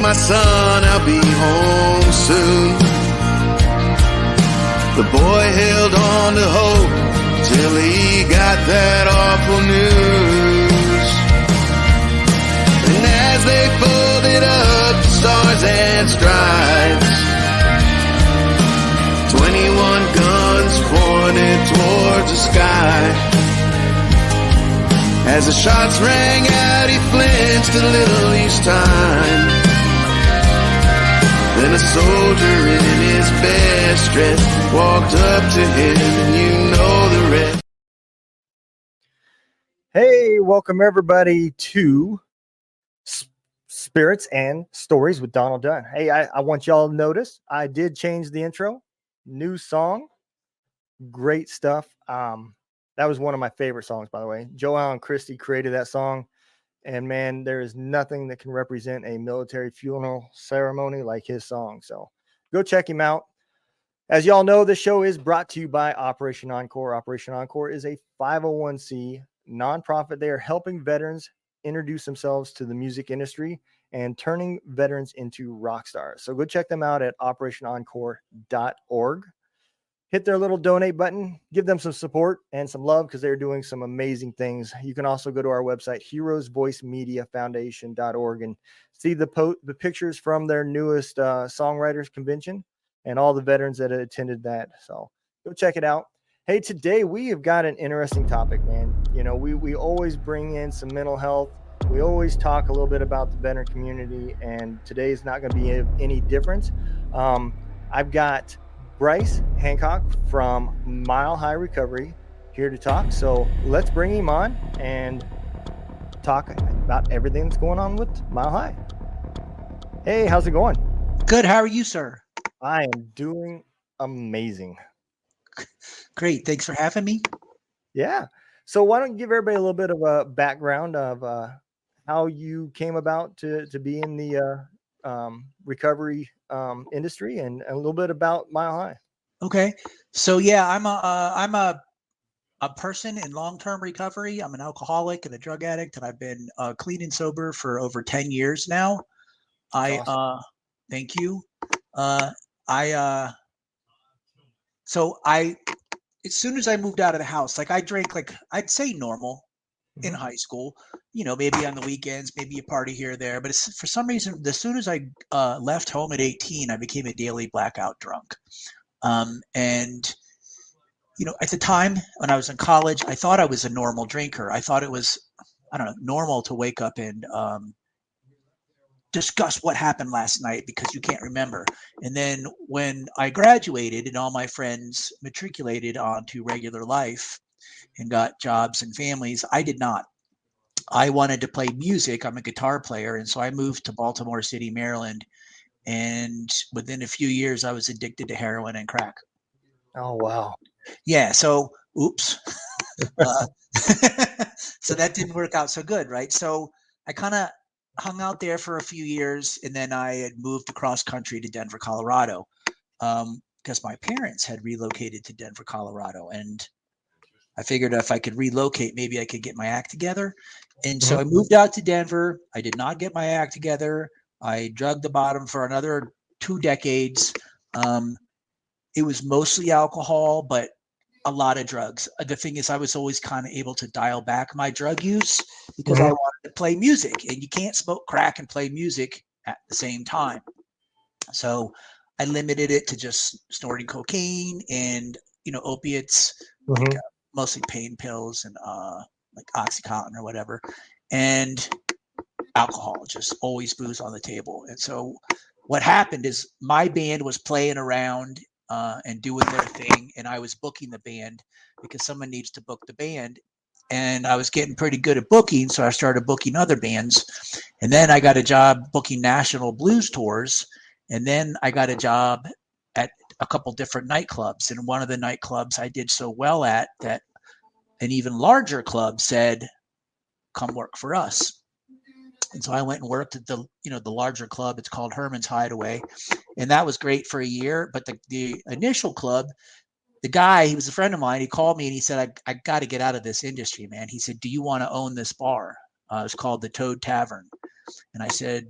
my son, I'll be home soon. The boy held on to hope till he got that awful news. And as they folded up the stars and stripes, 21 guns pointed towards the sky. As the shots rang out, he flinched a little each time. Then a soldier in his best dress walked up to him, and you know the rest. Hey, welcome everybody to Spirits and Stories with Donald Dunn. Hey, I want y'all to notice I did change the intro. New song, great stuff. That was one of my favorite songs, by the way. Joe Allen Christie created that song. And man, there is nothing that can represent a military funeral ceremony like his song. So go check him out. As y'all know, this show is brought to you by Operation Encore. Operation Encore is a 501c nonprofit. They are helping veterans introduce themselves to the music industry and turning veterans into rock stars. So go check them out at operationencore.org. Hit their little donate button, give them some support and some love because they're doing some amazing things. You can also go to our website, heroesvoicemediafoundation.org, and see the pictures from their newest songwriters convention and all the veterans that attended that. So go check it out. Hey, today we have got an interesting topic, man. You know, we always bring in some mental health. We always talk a little bit about the veteran community, and today is not going to be any different. I've got Bryce Hancock from Mile High Recovery here to talk. So let's bring him on and talk about everything that's going on with Mile High. Hey, how's it going? Good. How are you, sir? I am doing amazing. Great. Thanks for having me. Yeah. So why don't you give everybody a little bit of a background of how you came about to be in the recovery industry and a little bit about Mile High. Okay. So yeah, I'm a person in long-term recovery. I'm an alcoholic and a drug addict, and I've been clean and sober for over 10 years now. Awesome. Thank you. As soon as I moved out of the house, like I drank, like I'd say normal in high school, you know, maybe on the weekends, maybe a party here or there. But it's, for some reason, as soon as I left home at 18, I became a daily blackout drunk. And, you know, at the time when I was in college, I thought I was a normal drinker. I thought it was, I don't know, normal to wake up and discuss what happened last night because you can't remember. And then when I graduated and all my friends matriculated onto regular life and got jobs and families, I did not. I wanted to play music. I'm a guitar player. And so I moved to Baltimore City, Maryland. And within a few years, I was addicted to heroin and crack. Oh, wow. Yeah. So, oops. So that didn't work out so good, right? So I kind of hung out there for a few years. And then I had moved across country to Denver, Colorado, because my parents had relocated to Denver, Colorado. And I figured if I could relocate, maybe I could get my act together. And so I moved out to Denver. I did not get my act together. I drugged the bottom for another 2 decades. It was mostly alcohol, but a lot of drugs. The thing is, I was always kind of able to dial back my drug use because I wanted to play music. And you can't smoke crack and play music at the same time. So I limited it to just snorting cocaine and, you know, opiates, like, mostly pain pills and like Oxycontin or whatever, and alcohol, just always booze on the table. And so what happened is my band was playing around and doing their thing, and I was booking the band because someone needs to book the band. And I was getting pretty good at booking, so I started booking other bands. And then I got a job booking national blues tours. And then I got a job at a couple different nightclubs. And one of the nightclubs I did so well at that an even larger club said, come work for us. And so I went and worked at the larger club. It's called Herman's Hideaway. And that was great for a year. But the initial club, the guy, he was a friend of mine. He called me and he said, I got to get out of this industry, man. He said, do you want to own this bar? It's called the Toad Tavern. And I said,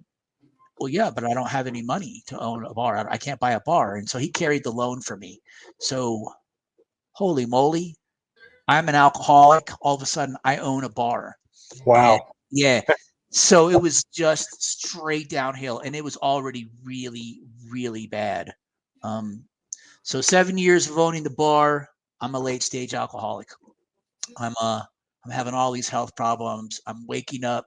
well, yeah, but I don't have any money to own a bar. I can't buy a bar. And so he carried the loan for me. So holy moly, I'm an alcoholic. All of a sudden I own a bar. Wow. And yeah. So it was just straight downhill, and it was already really, really bad. So 7 years of owning the bar, I'm a late stage alcoholic. I'm having all these health problems. I'm waking up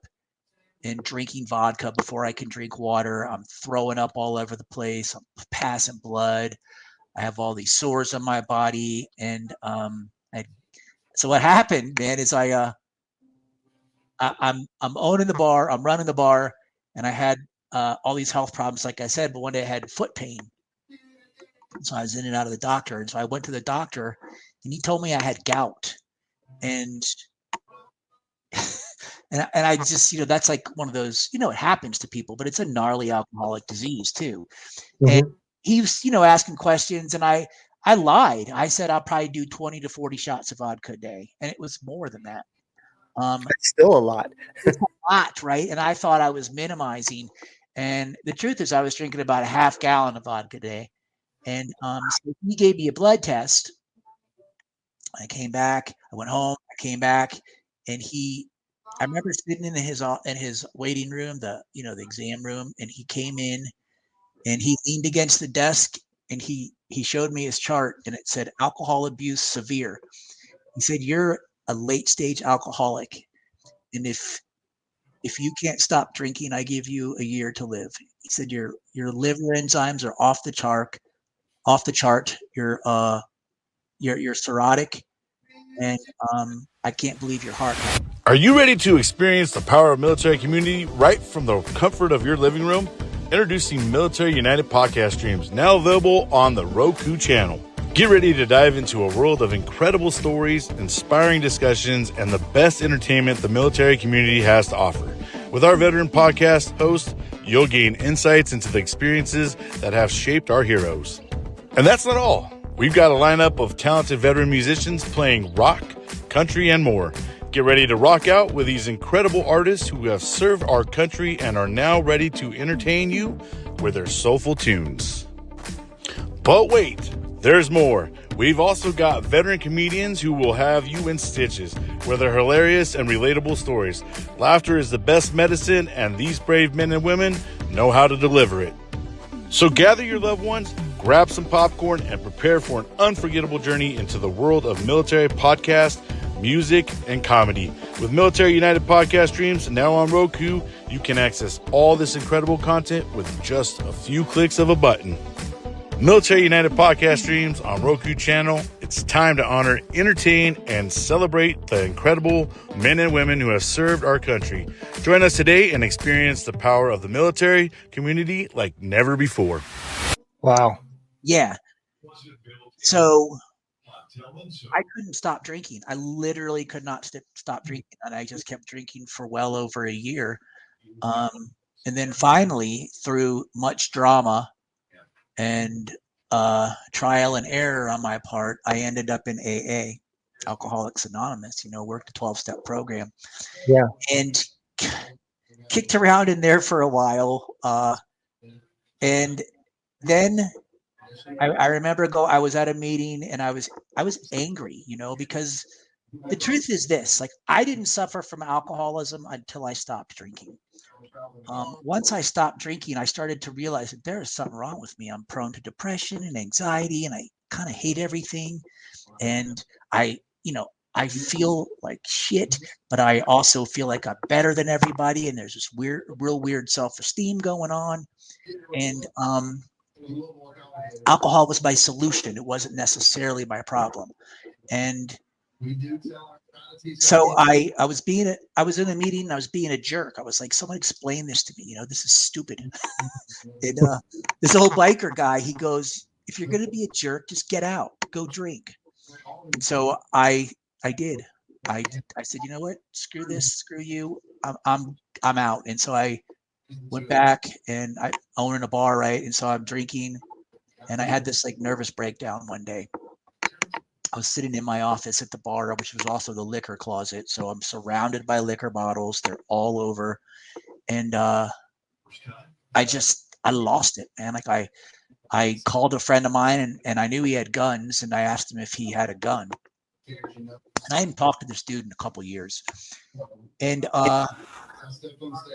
and drinking vodka before I can drink water. I'm throwing up all over the place. I'm passing blood. I have all these sores on my body. And so what happened, man, is I'm owning the bar. I'm running the bar, and I had all these health problems, like I said. But one day I had foot pain, so I was in and out of the doctor. And so I went to the doctor, and he told me I had gout. And and I just, that's like one of those, it happens to people, but it's a gnarly alcoholic disease too. And he was, asking questions, and I lied. I said I'll probably do 20 to 40 shots of vodka a day, and it was more than that. That's still a lot. It's a lot, right? And I thought I was minimizing, and the truth is I was drinking about a half gallon of vodka a day. And so he gave me a blood test. I came back. I went home. I came back, and I remember sitting in his waiting room, the exam room, and he came in, and he leaned against the desk, and he showed me his chart, and it said alcohol abuse severe. He said, "You're a late stage alcoholic, and if you can't stop drinking, I give you a year to live." He said, "Your liver enzymes are off the chart. You're cirrhotic, and I can't believe your heart." Are you ready to experience the power of military community right from the comfort of your living room? Introducing Military United podcast streams, now available on the Roku channel. Get ready to dive into a world of incredible stories, inspiring discussions, and the best entertainment the military community has to offer. With our veteran podcast host, you'll gain insights into the experiences that have shaped our heroes. And that's not all. We've got a lineup of talented veteran musicians playing rock, country, and more. Get ready to rock out with these incredible artists who have served our country and are now ready to entertain you with their soulful tunes. But wait, there's more. We've also got veteran comedians who will have you in stitches with their hilarious and relatable stories. Laughter is the best medicine, and these brave men and women know how to deliver it. So gather your loved ones, grab some popcorn, and prepare for an unforgettable journey into the world of military podcast, music, and comedy. With Military United podcast streams now on Roku, you can access all this incredible content with just a few clicks of a button. Military United podcast streams on Roku channel. It's time to honor, entertain, and celebrate the incredible men and women who have served our country. Join us today and experience the power of the military community like never before. Wow. Yeah. So I couldn't stop drinking. I literally could not stop drinking, and I just kept drinking for well over a year. And then finally, through much drama and trial and error on my part, I ended up in AA, Alcoholics Anonymous, worked a 12-step program. Yeah. And kicked around in there for a while. And then I remember I was at a meeting, and I was angry, because the truth is this, like, I didn't suffer from alcoholism until I stopped drinking. Once I stopped drinking, I started to realize that there is something wrong with me. I'm prone to depression and anxiety, and I kind of hate everything. And I feel like shit, but I also feel like I'm better than everybody. And there's this real weird self-esteem going on. And alcohol was my solution. It wasn't necessarily my problem. And so I was in a meeting, and I was being a jerk. I was like, someone explain this to me. This is stupid. And this old biker guy, he goes, if you're going to be a jerk, just get out, go drink. And so I did. I said, you know what? Screw this. Screw you. I'm out. And so I went back, and I own a bar, right? And so I'm drinking, and I had this like nervous breakdown one day. I was sitting in my office at the bar, which was also the liquor closet. So I'm surrounded by liquor bottles. They're all over. And I I lost it, man. Like I called a friend of mine and I knew he had guns, and I asked him if he had a gun. And I hadn't talked to this dude in a couple of years. And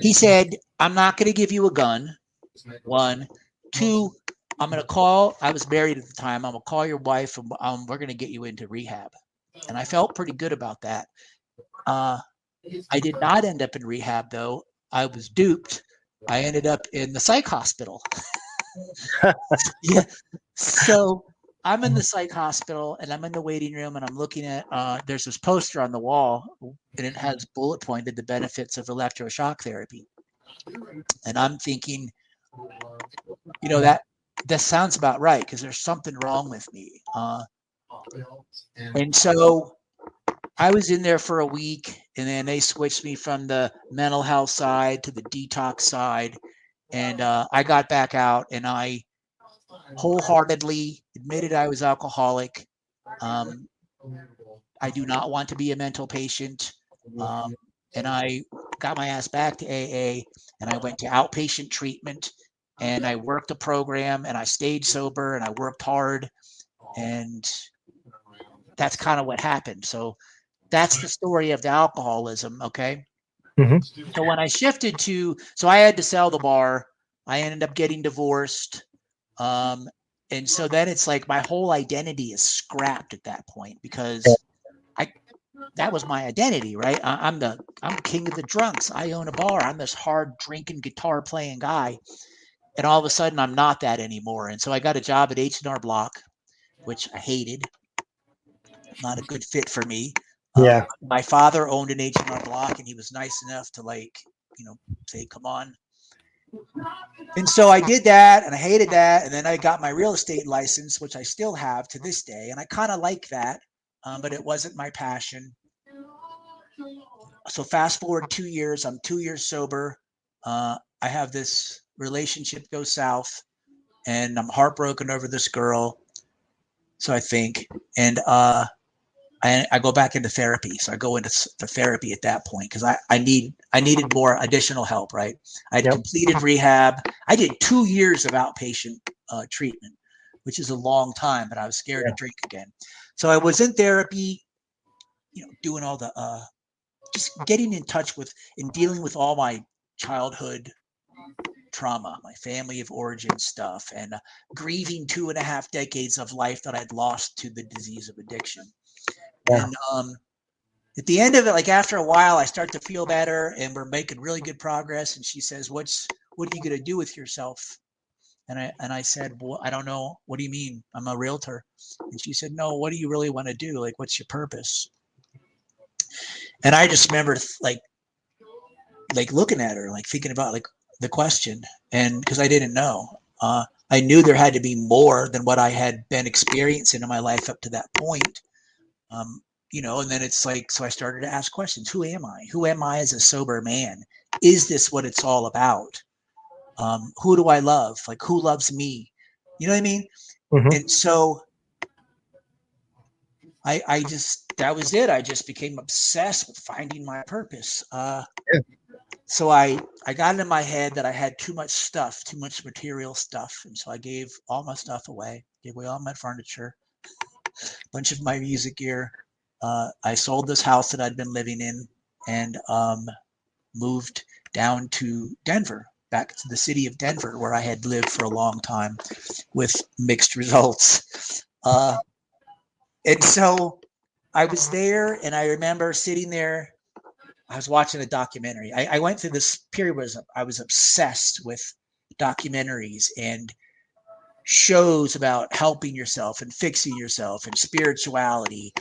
he said, I'm not going to give you a gun. 1, 2, I'm going to call. I was married at the time. I'm going to call your wife and we're going to get you into rehab. And I felt pretty good about that. I did not end up in rehab, though. I was duped. I ended up in the psych hospital. Yeah. So I'm in the psych hospital and I'm in the waiting room and I'm looking at, there's this poster on the wall and it has bullet pointed the benefits of electroshock therapy. And I'm thinking, you know, that sounds about right because there's something wrong with me. And so I was in there for a week and then they switched me from the mental health side to the detox side. And I got back out and I wholeheartedly admitted I was alcoholic. I do not want to be a mental patient. And I got my ass back to AA and I went to outpatient treatment and I worked the program and I stayed sober and I worked hard. And that's kind of what happened. So that's the story of the alcoholism. Okay. Mm-hmm. So when I shifted so I had to sell the bar. I ended up getting divorced. And so then it's like my whole identity is scrapped at that point because that was my identity, right? I'm king of the drunks. I own a bar. I'm this hard drinking, guitar playing guy. And all of a sudden I'm not that anymore. And so I got a job at H&R Block, which I hated. Not a good fit for me. Yeah. My father owned an H&R Block and he was nice enough to say, come on. And so I did that and I hated that. And then I got my real estate license, which I still have to this day. And I kind of like that, but it wasn't my passion. So fast forward 2 years, I'm 2 years sober. I have this relationship go south and I'm heartbroken over this girl. So I think, and I go back into therapy. So I go into the therapy at that point because I needed more additional help, right? I'd completed rehab. I did 2 years of outpatient treatment, which is a long time, but I was scared to drink again. So I was in therapy, doing all the, just getting in touch with and dealing with all my childhood trauma, my family of origin stuff, and grieving 2.5 decades of life that I'd lost to the disease of addiction. Yeah. And at the end of it, like after a while, I start to feel better and we're making really good progress. And she says, what are you going to do with yourself? And I said, well, I don't know. What do you mean? I'm a realtor. And she said, no, what do you really want to do? Like, what's your purpose? And I just remember like looking at her, like thinking about like the question. And because I didn't know, I knew there had to be more than what I had been experiencing in my life up to that point. And then it's like, so I started to ask questions. Who am I? Who am I as a sober man? Is this what it's all about? Who do I love? Like, who loves me? You know what I mean? Mm-hmm. And so that was it. I just became obsessed with finding my purpose. So I got in my head that I had too much stuff, too much material stuff. And so I gave all my stuff away, gave away all my furniture, a bunch of my music gear. I sold this house that I'd been living in and moved down to Denver, back to the city of Denver, where I had lived for a long time with mixed results. And so I was there and I remember sitting there. I was watching a documentary. I went through this period where I was obsessed with documentaries and shows about helping yourself and fixing yourself and spirituality.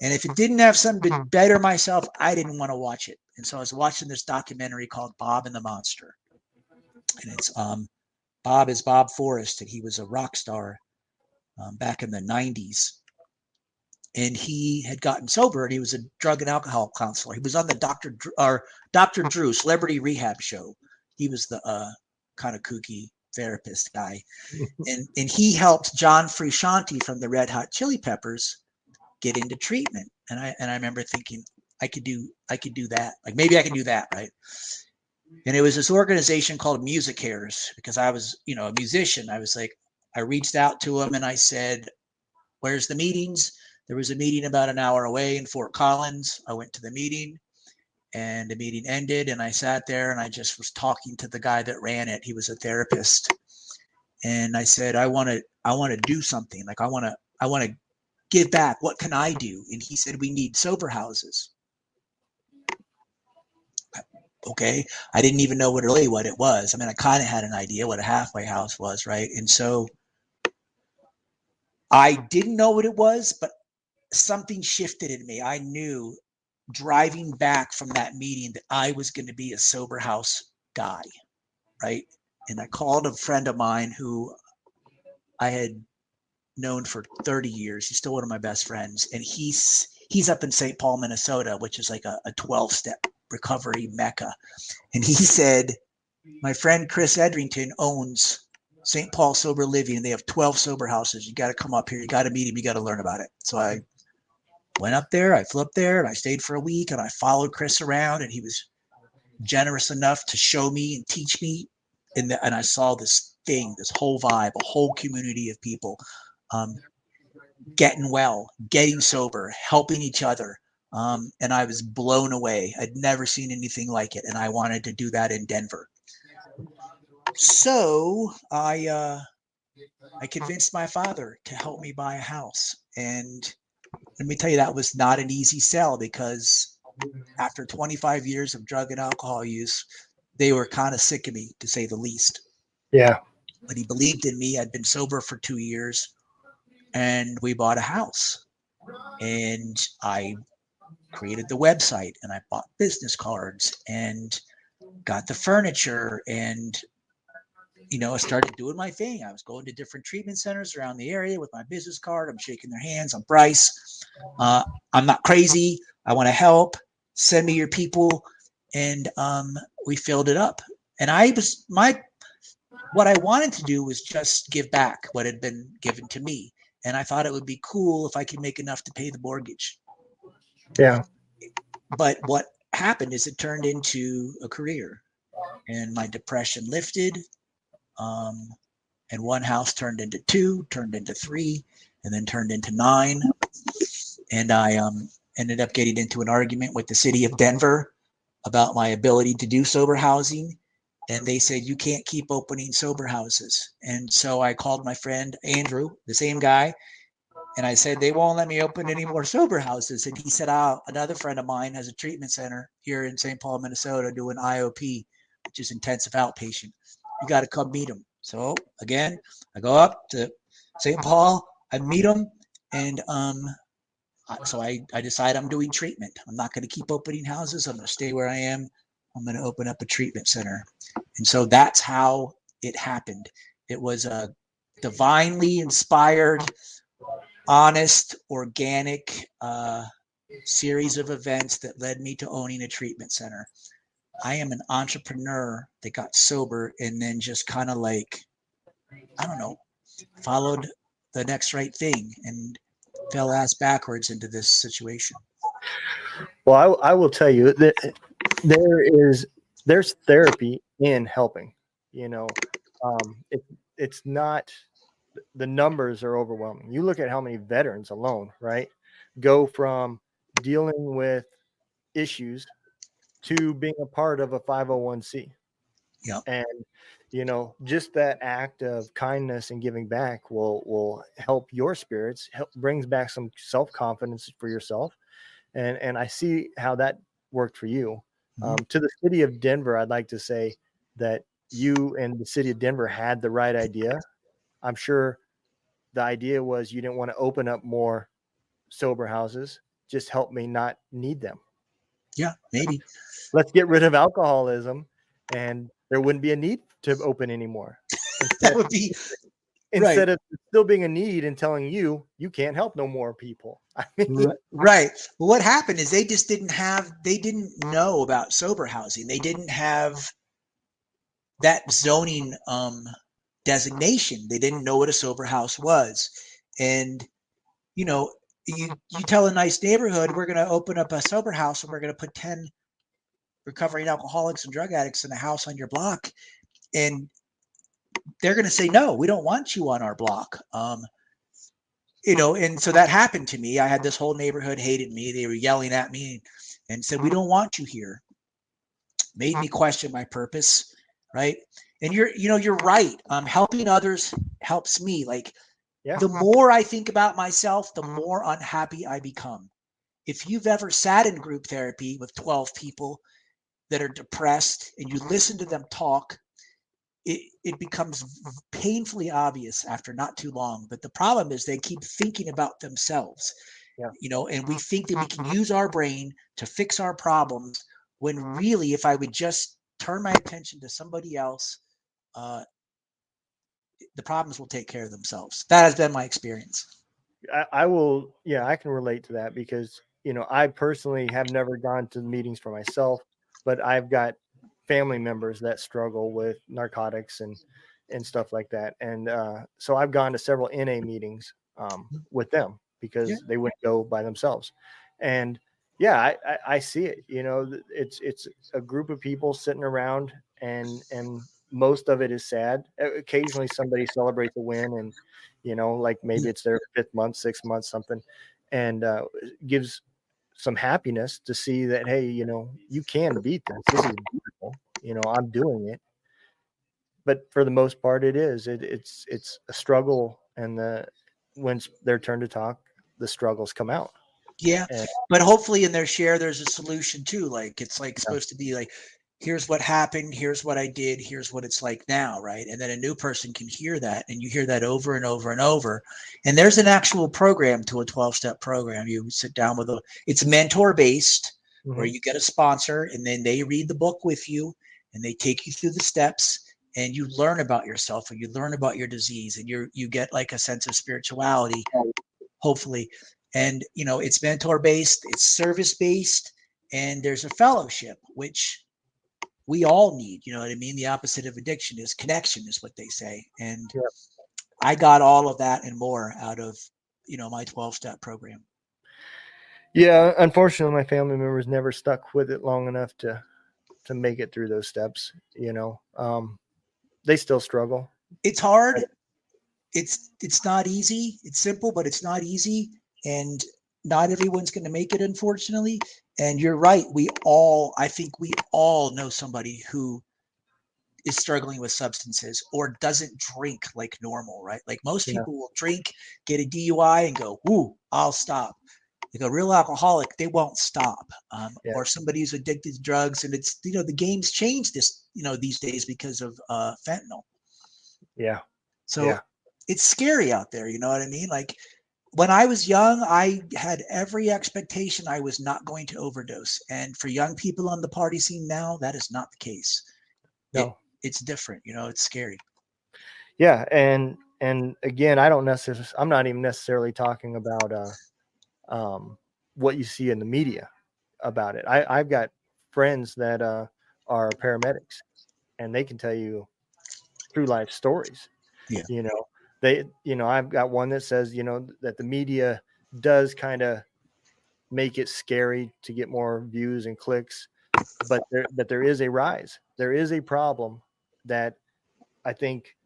And if it didn't have something to better myself, I didn't want to watch it. And so I was watching this documentary called Bob and the Monster. And it's Bob is Bob Forrest, and he was a rock star back in the 90s. And he had gotten sober, and he was a drug and alcohol counselor. He was on the Dr. Drew Celebrity Rehab show. He was the kind of kooky therapist guy. And he helped John Frusciante from the Red Hot Chili Peppers get into treatment. And I remember thinking, I could do that. Like maybe I can do that, right? And it was this organization called Music Cares, because I was, a musician. I was like, I reached out to them and I said, where's the meetings? There was a meeting about an hour away in Fort Collins. I went to the meeting and the meeting ended and I sat there and I just was talking to the guy that ran it. He was a therapist. And I said, I want to do something. Like I want to give back. What can I do? And he said, we need sober houses. Okay. I didn't even know what it was. I mean, I kind of had an idea what a halfway house was, right? And so I didn't know what it was, but something shifted in me. I knew driving back from that meeting that I was going to be a sober house guy, right? And I called a friend of mine who I had known for 30 years. He's still one of my best friends. And he's up in St. Paul, Minnesota, which is like a 12-step recovery mecca. And he said, my friend Chris Edrington owns St. Paul Sober Living, and they have 12 sober houses. You got to come up here. You got to meet him. You got to learn about it. So I went up there. I flew up there and I stayed for a week and I followed Chris around, and he was generous enough to show me and teach me. And I saw this thing, this whole vibe, a whole community of people getting well, getting sober, helping each other. And I was blown away. I'd never seen anything like it. And I wanted to do that in Denver. So I convinced my father to help me buy a house. And let me tell you, that was not an easy sell, because after 25 years of drug and alcohol use, they were kind of sick of me, to say the least. Yeah. But he believed in me. I'd been sober for 2 years, and we bought a house. And I created the website, and I bought business cards and got the furniture, and I started doing my thing. I was going to different treatment centers around the area with my business card. I'm shaking their hands. I'm Bryce. I'm not crazy. I want to help. Send me your people. And we filled it up. And what I wanted to do was just give back what had been given to me. And I thought it would be cool if I could make enough to pay the mortgage. Yeah. But what happened is it turned into a career, and my depression lifted. And one house turned into 2, turned into 3, and then turned into 9. And I ended up getting into an argument with the city of Denver about my ability to do sober housing. And they said, you can't keep opening sober houses. And so I called my friend Andrew, the same guy, and I said, they won't let me open any more sober houses. And he said, another friend of mine has a treatment center here in St. Paul, Minnesota, doing IOP, which is intensive outpatient. You got to come meet him. So again, I go up to St. Paul, I meet him, and so I decide I'm doing treatment. I'm not going to keep opening houses. I'm going to stay where I am. I'm going to open up a treatment center. And so that's how it happened. It was a divinely inspired, honest, organic series of events that led me to owning a treatment center. I am an entrepreneur that got sober and then just kind of followed the next right thing and fell ass backwards into this situation. Well, I will tell you that there's therapy in helping. It's not, the numbers are overwhelming. You look at how many veterans alone, right, go from dealing with issues to being a part of a 501c. Yeah. And just that act of kindness and giving back will help your spirits, brings back some self-confidence for yourself. And I see how that worked for you. Mm-hmm. To the city of Denver, I'd like to say that you and the city of Denver had the right idea. I'm sure the idea was you didn't want to open up more sober houses. Just help me not need them. Yeah, maybe. Let's get rid of alcoholism, and there wouldn't be a need to open anymore. That would be instead of still being a need and telling you can't help no more people. I mean, right. Well, what happened is they didn't know about sober housing. They didn't have that zoning designation. They didn't know what a sober house was. And, you tell a nice neighborhood, we're going to open up a sober house and we're going to put 10 recovering alcoholics and drug addicts in a house on your block, and they're going to say, no, we don't want you on our block. And so that happened to me. I had this whole neighborhood hated me. They were yelling at me and said, we don't want you here. Made me question my purpose. Right. And you're right. Helping others helps me. Like, the more I think about myself, the more unhappy I become. If you've ever sat in group therapy with 12 people that are depressed and you listen to them talk, it becomes painfully obvious after not too long. But the problem is they keep thinking about themselves, and we think that we can use our brain to fix our problems, when really, if I would just turn my attention to somebody else, the problems will take care of themselves. That has been my experience. I will. Yeah, I can relate to that because, I personally have never gone to meetings for myself, but I've got family members that struggle with narcotics and stuff like that. And so I've gone to several NA meetings with them because they wouldn't go by themselves. And I see it. It's a group of people sitting around, and most of it is sad. Occasionally somebody celebrates a win, and like maybe it's their 5th month, 6th month, something, and gives some happiness to see that, hey, you can beat this. This is beautiful. I'm doing it. But for the most part, it's a struggle, and when it's their turn to talk, the struggles come out. Yeah, but hopefully in their share, there's a solution too. Like, it's like supposed to be like, here's what happened, here's what I did, here's what it's like now, right? And then a new person can hear that, and you hear that over and over and over. And there's an actual program to a 12-step program. You sit down with it's mentor based, where you get a sponsor, and then they read the book with you, and they take you through the steps, and you learn about yourself, and you learn about your disease, and you get like a sense of spirituality, hopefully. And it's mentor based, it's service based, and there's a fellowship, which we all need. You know what I mean? The opposite of addiction is connection, is what they say. And I got all of that and more out of my 12-step program. Yeah, unfortunately, my family members never stuck with it long enough to make it through those steps. They still struggle. It's hard. It's not easy. It's simple, but it's not easy. And not everyone's going to make it, unfortunately. And you're right. I think we all know somebody who is struggling with substances or doesn't drink like normal, right? Like, most people will drink, get a DUI, and go, "Ooh, I'll stop." Like a real alcoholic, they won't stop. Or somebody who's addicted to drugs, and it's, the game's changed these days because of fentanyl. Yeah. So it's scary out there. You know what I mean? Like, when I was young, I had every expectation I was not going to overdose. And for young people on the party scene now, that is not the case. No, it's different. It's scary. Yeah. And again, I'm not even necessarily talking about what you see in the media about it. I've got friends that are paramedics, and they can tell you true life stories. I've got one that says, that the media does kind of make it scary to get more views and clicks, but there is a rise. There is a problem that I think,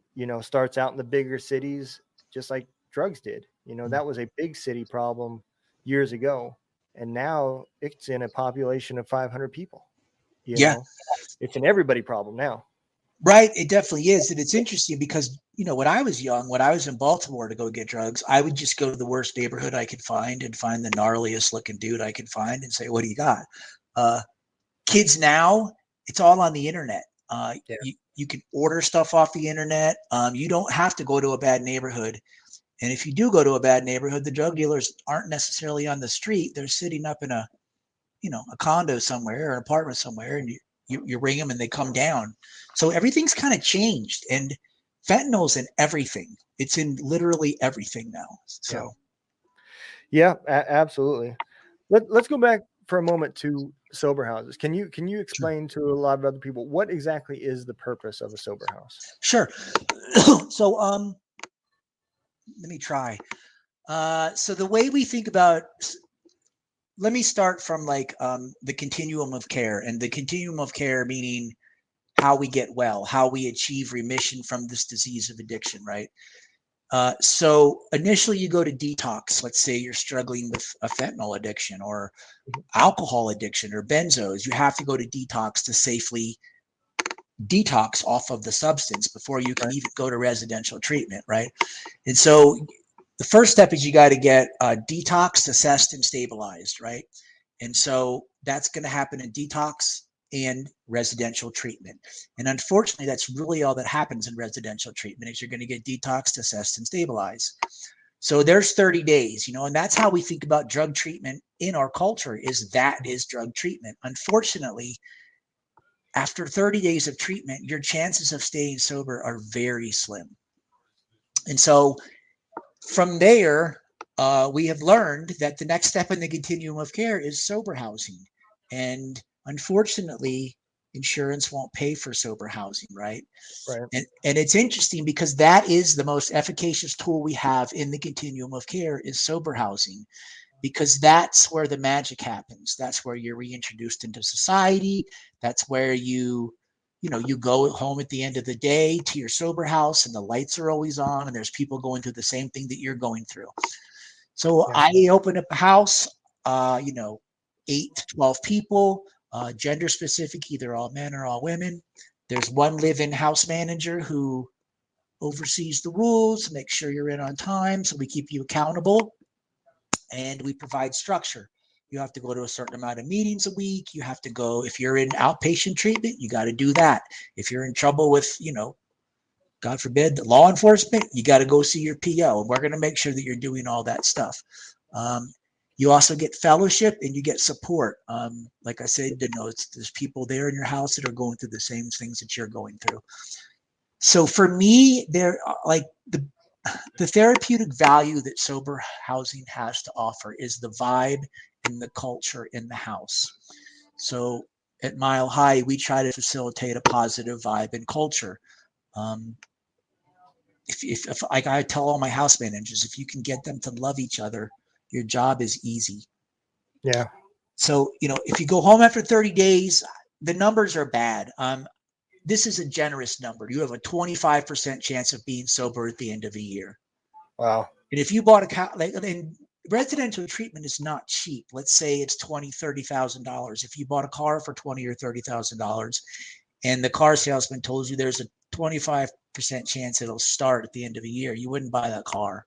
starts out in the bigger cities, just like drugs did. That was a big city problem years ago, and now it's in a population of 500 people. It's an everybody problem now. Right. It definitely is. And it's interesting because, when I was young, when I was in Baltimore to go get drugs, I would just go to the worst neighborhood I could find and find the gnarliest looking dude I could find and say, "What do you got?" Kids now, it's all on the internet. You can order stuff off the internet. You don't have to go to a bad neighborhood. And if you do go to a bad neighborhood, the drug dealers aren't necessarily on the street. They're sitting up in a condo somewhere or an apartment somewhere, and you ring them and they come down. So everything's kind of changed, and fentanyl's in everything. It's in literally everything now. So absolutely. Let's go back for a moment to sober houses. Can you explain to a lot of other people what exactly is the purpose of a sober house? Sure. So let me try. So the way we think about let me start from like the continuum of care, and the continuum of care meaning how we get well, how we achieve remission from this disease of addiction, right? So initially you go to detox. Let's say you're struggling with a fentanyl addiction or alcohol addiction or benzos. You have to go to detox to safely detox off of the substance before you can even go to residential treatment, right? And so the first step is you got to get detoxed, assessed, and stabilized, right? And so that's going to happen in detox and residential treatment. And unfortunately, that's really all that happens in residential treatment is you're going to get detoxed, assessed, and stabilized. So there's 30 days, and that's how we think about drug treatment in our culture is drug treatment. Unfortunately, after 30 days of treatment, your chances of staying sober are very slim. And so from there, we have learned that the next step in the continuum of care is sober housing. And unfortunately, insurance won't pay for sober housing, right? Right. And it's interesting because that is the most efficacious tool we have in the continuum of care is sober housing, because that's where the magic happens. That's where you're reintroduced into society. That's where you go home at the end of the day to your sober house and the lights are always on and there's people going through the same thing that you're going through. So I open up a house, 8 to 12 people, gender specific, either all men or all women. There's one live-in house manager who oversees the rules, makes sure you're in on time. So we keep you accountable and we provide structure. You have to go to a certain amount of meetings a week. You have to go, if you're in outpatient treatment, you got to do that. If you're in trouble with, God forbid, the law enforcement, you got to go see your PO. And we're going to make sure that you're doing all that stuff. You also get fellowship and you get support. Like I said, there's people there in your house that are going through the same things that you're going through. So for me, they're like the therapeutic value that sober housing has to offer is the vibe and the culture in the house. So at Mile High, we try to facilitate a positive vibe and culture. If like I tell all my house managers, if you can get them to love each other, your job is easy. Yeah. So, if you go home after 30 days, the numbers are bad. This is a generous number. You have a 25% chance of being sober at the end of a year. Wow. And if you bought a car, and residential treatment is not cheap. Let's say it's $20,000, $30,000. If you bought a car for $20,000 or $30,000, and the car salesman told you there's a 25% chance it'll start at the end of a year, you wouldn't buy that car.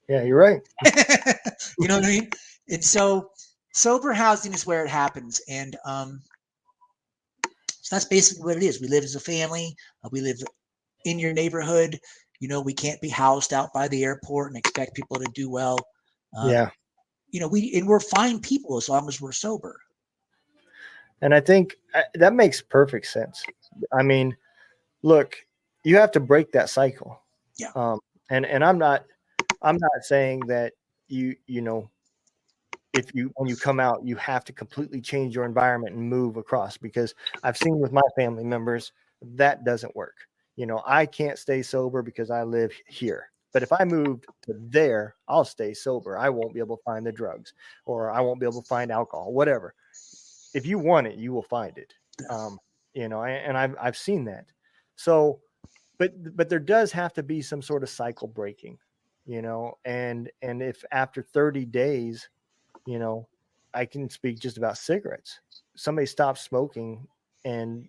Yeah, you're right. You know what I mean? And so sober housing is where it happens. And so that's basically what it is. We live as a family. We live in your neighborhood. We can't be housed out by the airport and expect people to do well. We're fine people as long as we're sober. And I think that makes perfect sense. I mean, look, you have to break that cycle. Yeah. And I'm not saying that when you come out, you have to completely change your environment and move across, because I've seen with my family members, that doesn't work. I can't stay sober because I live here. But if I moved to there, I'll stay sober. I won't be able to find the drugs, or I won't be able to find alcohol, whatever. If you want it, you will find it. And I've seen that. So, but there does have to be some sort of cycle breaking, and if after 30 days, I can speak just about cigarettes. Somebody stops smoking and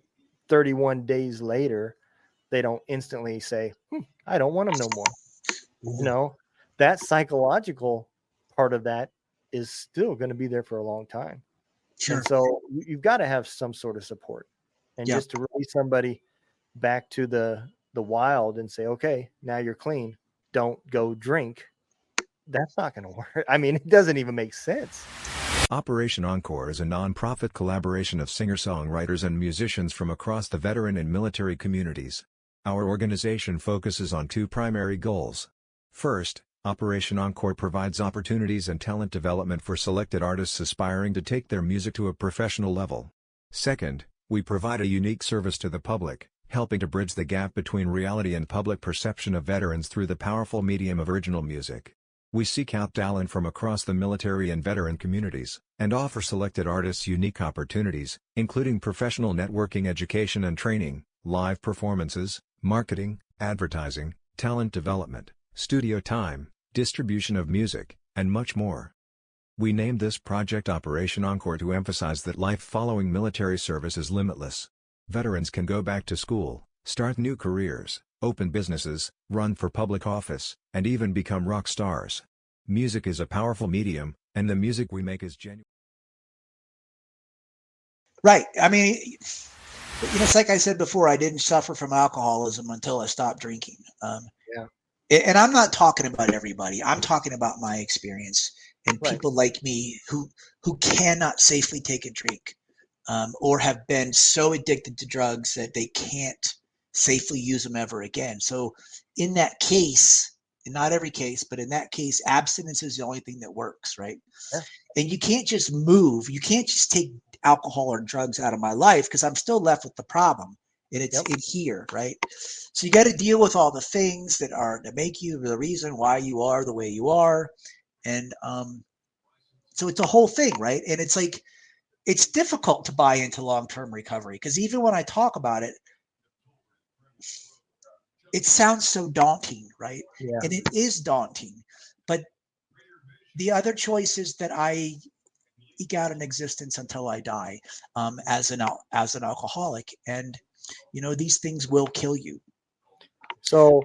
31 days later, they don't instantly say, I don't want them no more. That psychological part of that is still going to be there for a long time. Sure. And so you've got to have some sort of support, and just to release somebody back to the wild and say, okay, now you're clean, don't go drink. That's not going to work. I mean, it doesn't even make sense. Operation Encore is a non-profit collaboration of singer-songwriters and musicians from across the veteran and military communities. Our organization focuses on 2 primary goals. First, Operation Encore provides opportunities and talent development for selected artists aspiring to take their music to a professional level. Second, we provide a unique service to the public, helping to bridge the gap between reality and public perception of veterans through the powerful medium of original music. We seek out talent from across the military and veteran communities, and offer selected artists unique opportunities, including professional networking, education and training, live performances, marketing, advertising, talent development, studio time, distribution of music, and much more. We named this project Operation Encore to emphasize that life following military service is limitless. Veterans can go back to school, start new careers, open businesses, run for public office, and even become rock stars. Music is a powerful medium, and the music we make is genuine. Right. I mean, it's like I said before, I didn't suffer from alcoholism until I stopped drinking. Yeah. And I'm not talking about everybody. I'm talking about my experience and Right. people like me who cannot safely take a drink, or have been so addicted to drugs that they can't safely use them ever again. So in that case, in not every case, but in that case, abstinence is the only thing that works, right? Yeah. And you can't just move. You can't just take alcohol or drugs out of my life because I'm still left with the problem. And it's in here, right? So you got to deal with all the things that make you the reason why you are the way you are. And so it's a whole thing, right? And it's like, it's difficult to buy into long-term recovery because even when I talk about it, it sounds so daunting, right? Yeah. And it is daunting. But the other choice is that I eke out an existence until I die, as an alcoholic. And, these things will kill you. So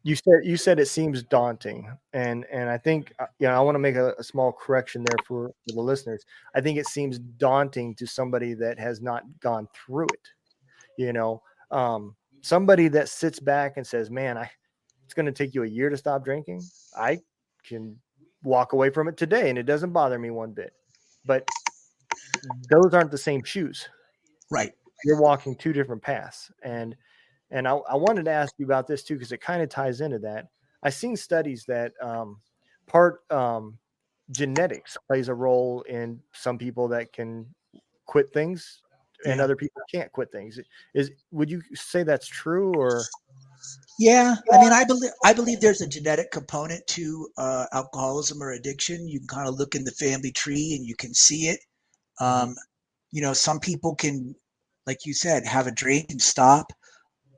you said it seems daunting, and I think I want to make a small correction there for the listeners. I think it seems daunting to somebody that has not gone through it. Somebody that sits back and says, "Man, it's going to take you a year to stop drinking. I can walk away from it today, and it doesn't bother me one bit." But those aren't the same shoes. Right. You're walking two different paths, and I wanted to ask you about this too, because it kind of ties into that. I've seen studies that genetics plays a role in some people that can quit things and Yeah. other people can't quit things. Would you say that's true, or? Yeah. I mean, I believe there's a genetic component to alcoholism or addiction. You can kind of look in the family tree and you can see it. Some people can, like you said, have a drink and stop.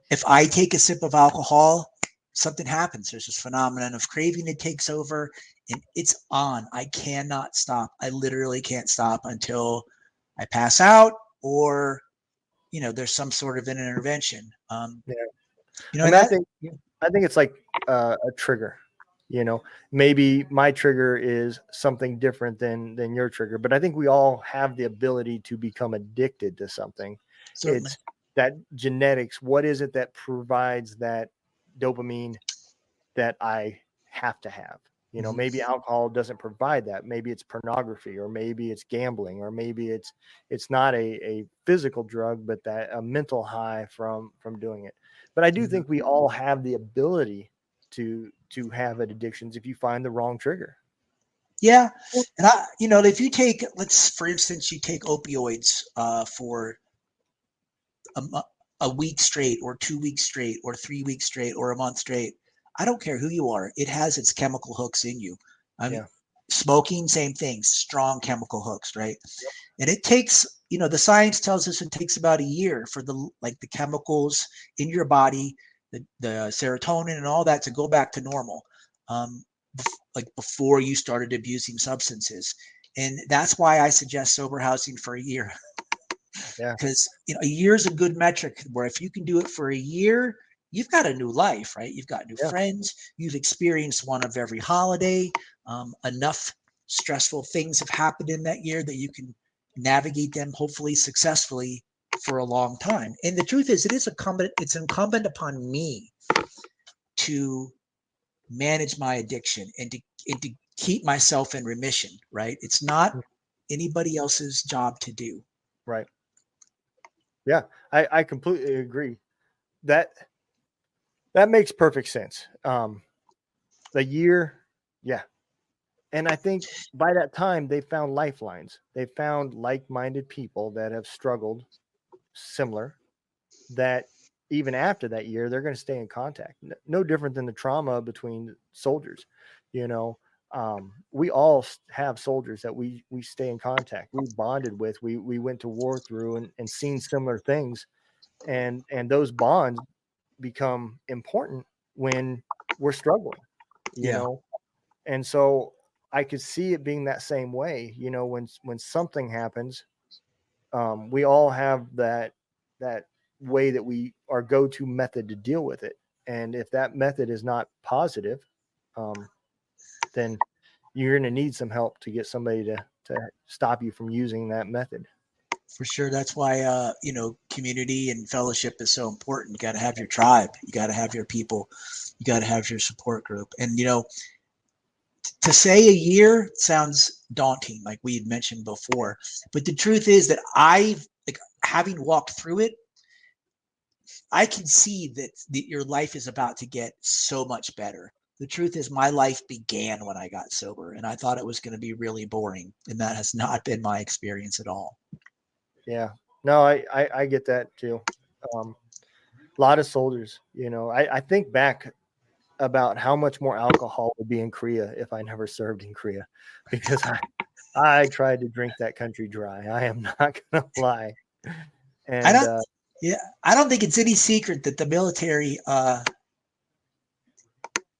If I take a sip of alcohol, something happens. There's this phenomenon of craving that takes over and it's on. I cannot stop. I literally can't stop until I pass out or, there's some sort of an intervention. I think it's like a trigger. Maybe my trigger is something different than your trigger, but I think we all have the ability to become addicted to something. Certainly. It's that genetics. What is it that provides that dopamine that I have to have? Maybe alcohol doesn't provide that. Maybe it's pornography, or maybe it's gambling, or maybe it's not a physical drug, but that a mental high from doing it. But I do think we all have the ability to have addictions if you find the wrong trigger. Yeah. And if you take, for instance, you take opioids for a week straight or 2 weeks straight or 3 weeks straight or a month straight, I don't care who you are. It has its chemical hooks in you. Smoking, same thing, strong chemical hooks, right? Yep. And it takes, the science tells us it takes about a year for the chemicals in your body, the serotonin and all that to go back to normal. Before you started abusing substances. And that's why I suggest sober housing for a year. Yeah. Because a year is a good metric where if you can do it for a year, you've got a new life, right? You've got new friends. You've experienced one of every holiday. Enough stressful things have happened in that year that you can navigate them hopefully successfully for a long time. And the truth is, it's incumbent upon me to manage my addiction and to keep myself in remission, right? It's not anybody else's job to do. Right. Yeah, I completely agree. That makes perfect sense. The year, yeah. And I think by that time they found lifelines. They found like-minded people that have struggled similar, that even after that year, they're going to stay in contact. No different than the trauma between soldiers. we all have soldiers that we stay in contact. We bonded with. We went to war through and seen similar things, and those bonds become important when we're struggling, you Yeah. know. And so I could see it being that same way, you know, when something happens, we all have that way that our go-to method to deal with it. And if that method is not positive, then you're going to need some help to get somebody to stop you from using that method. For sure. That's why, community and fellowship is so important. You got to have your tribe. You got to have your people. You got to have your support group. And, to say a year sounds daunting, like we had mentioned before. But the truth is that having walked through it, I can see that your life is about to get so much better. The truth is my life began when I got sober, and I thought it was going to be really boring. And that has not been my experience at all. Yeah, no, I get that too. A lot of soldiers, I think back about how much more alcohol would be in Korea if I never served in Korea, because I tried to drink that country dry. I am not gonna lie. And I don't think it's any secret that the military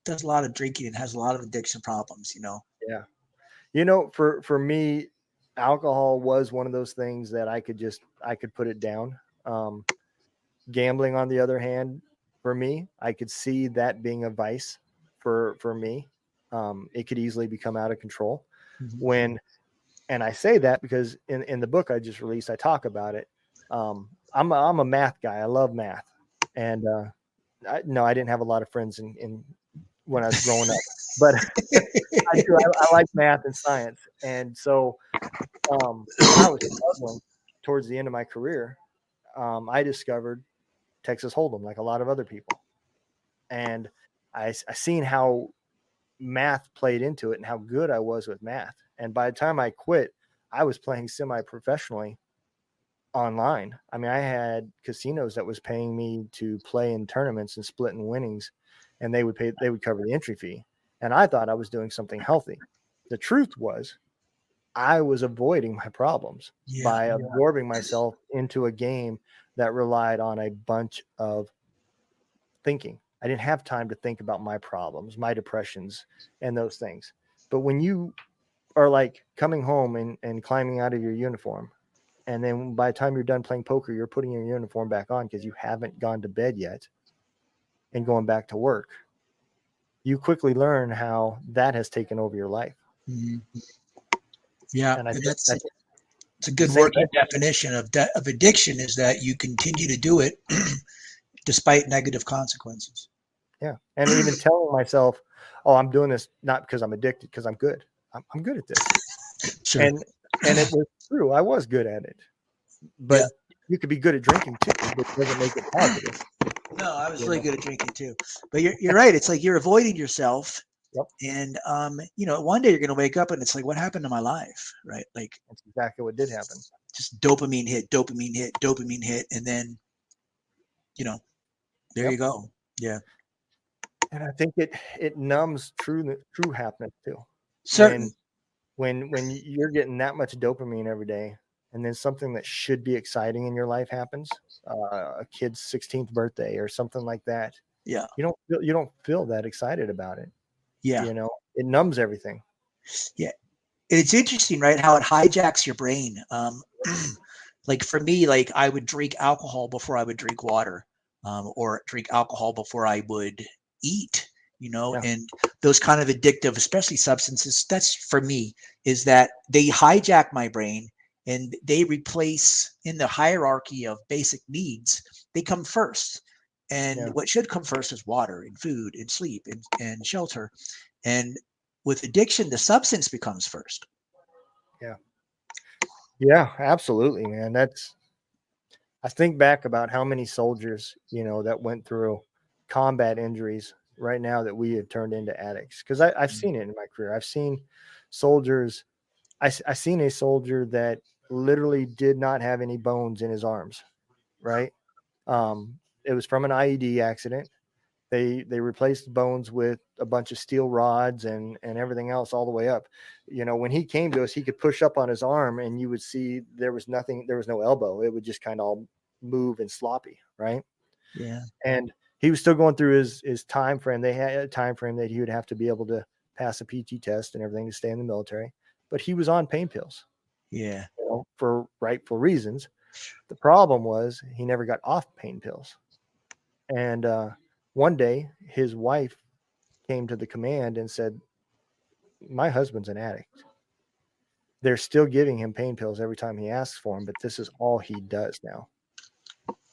does a lot of drinking and has a lot of addiction problems. Yeah, for me, alcohol was one of those things that I could put it down. Gambling, on the other hand, for me, I could see that being a vice for me. It could easily become out of control. Mm-hmm. And I say that because in the book I just released, I talk about it. I'm a math guy. I love math. And I didn't have a lot of friends when I was growing up, but I do. I like math and science. And so when I was struggling towards the end of my career, I discovered Texas Hold'em, like a lot of other people. And I seen how math played into it and how good I was with math. And by the time I quit, I was playing semi-professionally online. I mean, I had casinos that was paying me to play in tournaments and splitting winnings, and they would cover the entry fee. And I thought I was doing something healthy. The truth was I was avoiding my problems by absorbing myself into a game that relied on a bunch of thinking. I didn't have time to think about my problems, my depressions, and those things. But when you are like coming home and climbing out of your uniform, and then by the time you're done playing poker, you're putting your uniform back on because you haven't gone to bed yet and going back to work, you quickly learn how that has taken over your life. Mm-hmm. Yeah, and it's a good working definition of addiction, is that you continue to do it despite negative consequences. Yeah, and even telling myself, "Oh, I'm doing this not because I'm addicted, because I'm good. I'm good at this." Sure. And it was true. I was good at it, but you could be good at drinking too, which doesn't make it positive. No, I was really good at drinking too. But you're right. It's like you're avoiding yourself. Yep. And one day you're going to wake up and it's like, what happened to my life? Right? Like, that's exactly what did happen. Just dopamine hit, and then there you go. Yeah. And I think it numbs true happiness too. Certain. When you're getting that much dopamine every day, and then something that should be exciting in your life happens, a kid's 16th birthday or something like that. Yeah. You don't feel that excited about it. Yeah. It numbs everything. Yeah. It's interesting, right? How it hijacks your brain. Like for me, like I would drink alcohol before I would drink water, or drink alcohol before I would eat, and those kind of addictive, especially substances, that's for me, is that they hijack my brain and they replace, in the hierarchy of basic needs, they come first. And what should come first is water and food and sleep and shelter. And with addiction, the substance becomes first. Yeah. Yeah, absolutely, man. I think back about how many soldiers, that went through combat injuries right now that we had turned into addicts. Because I've seen it in my career. I've seen soldiers. I seen a soldier that literally did not have any bones in his arms, right? It was from an IED accident. They replaced bones with a bunch of steel rods and everything else all the way up. When he came to us, he could push up on his arm and you would see there was nothing, there was no elbow. It would just kind of all move and sloppy, right? Yeah. And he was still going through his time frame. They had a time frame that he would have to be able to pass a PT test and everything to stay in the military. But he was on pain pills. Yeah. For rightful reasons. The problem was he never got off pain pills. And one day his wife came to the command and said, my husband's an addict. They're still giving him pain pills every time he asks for them, but this is all he does now.